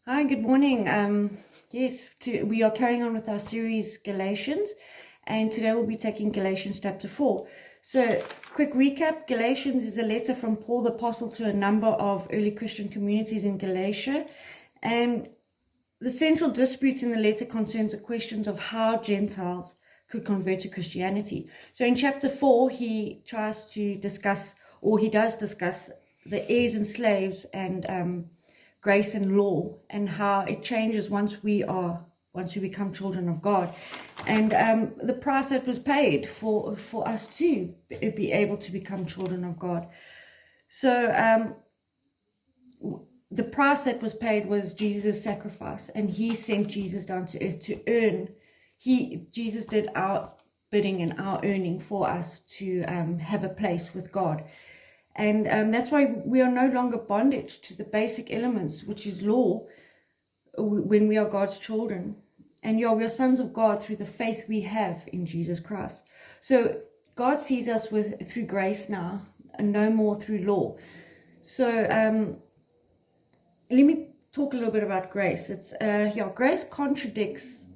Hi, good morning. We are carrying on with our series Galatians, and today we'll be taking Galatians chapter 4. So, quick recap: Galatians is a letter from Paul the Apostle to a number of early Christian communities in Galatia, and the central dispute in the letter concerns the questions of how Gentiles could convert to Christianity. So, in chapter 4, he tries to discuss, or he does discuss, the heirs and slaves and grace and law, and how it changes once we become children of God, and the price that was paid for us to be able to become children of God. So the price that was paid was Jesus' sacrifice, and he sent Jesus down to earth to earn. Jesus did our bidding and our earning for us to have a place with God. And that's why we are no longer bondage to the basic elements, which is law, when we are God's children. And we are sons of God through the faith we have in Jesus Christ. So God sees us through grace now, and no more through law. So let me talk a little bit about grace. Grace contradicts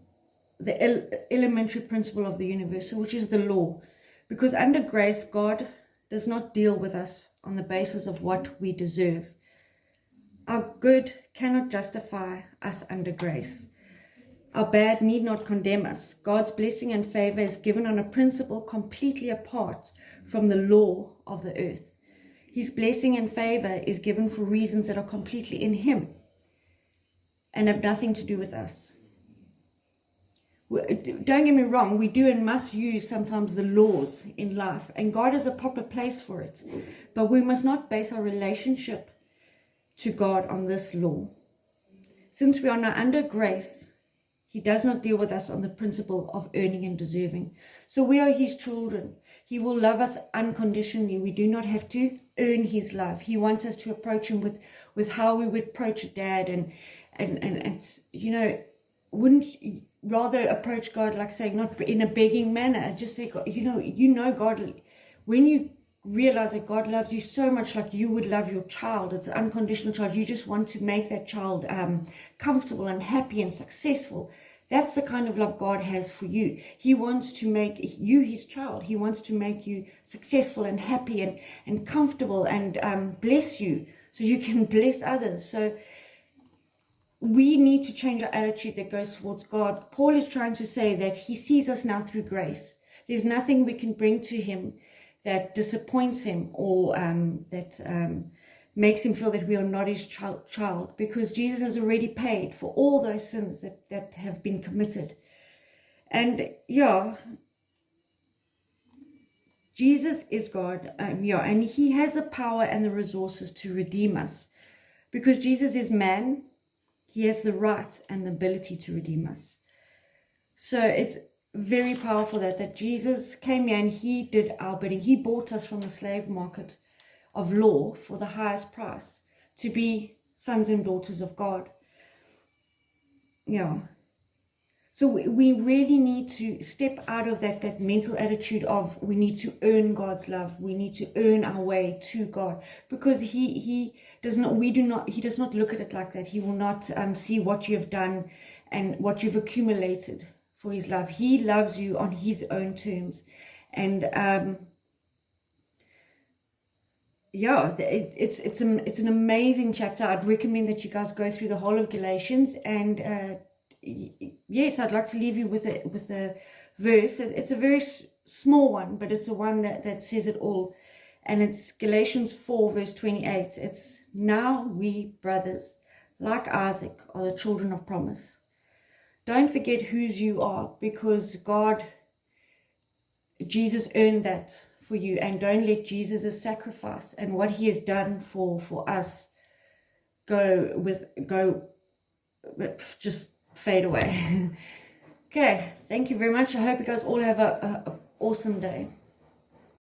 the elementary principle of the universe, which is the law, because under grace, God does not deal with us on the basis of what we deserve. Our good cannot justify us under grace. Our bad need not condemn us. God's blessing and favor is given on a principle completely apart from the law of the earth. His blessing and favor is given for reasons that are completely in Him and have nothing to do with us. Don't get me wrong, we do and must use sometimes the laws in life, and God has a proper place for it. But we must not base our relationship to God on this law. Since we are now under grace, He does not deal with us on the principle of earning and deserving. So we are His children. He will love us unconditionally. We do not have to earn His love. He wants us to approach Him with how we would approach a dad, and wouldn't you rather approach God like saying, not in a begging manner, just say, God, God, when you realize that God loves you so much, like you would love your child, it's an unconditional child, you just want to make that child comfortable and happy and successful. That's the kind of love God has for you. He wants to make you His child. He wants to make you successful and happy and comfortable, and bless you so you can bless others. So we need to change our attitude that goes towards God. Paul is trying to say that he sees us now through grace. There's nothing we can bring to Him that disappoints Him, or that makes Him feel that we are not His child, because Jesus has already paid for all those sins that have been committed. And Jesus is God, and He has the power and the resources to redeem us. Because Jesus is man, He has the right and the ability to redeem us. So it's very powerful that Jesus came here and He did our bidding. He bought us from the slave market of law for the highest price to be sons and daughters of God. So we really need to step out of that mental attitude of we need to earn God's love. We need to earn our way to God, because He does not look at it like that. He will not see what you have done and what you've accumulated for His love. He loves you on His own terms. And it's an amazing chapter. I'd recommend that you guys go through the whole of Galatians. And yes, I'd like to leave you with a verse. It's a very small one, but it's the one that says it all. And it's Galatians 4 verse 28. It's, now we brothers, like Isaac, are the children of promise. Don't forget whose you are, because Jesus earned that for you. And don't let Jesus' sacrifice and what He has done for us just fade away. Okay, thank you very much. I hope you guys all have a awesome day.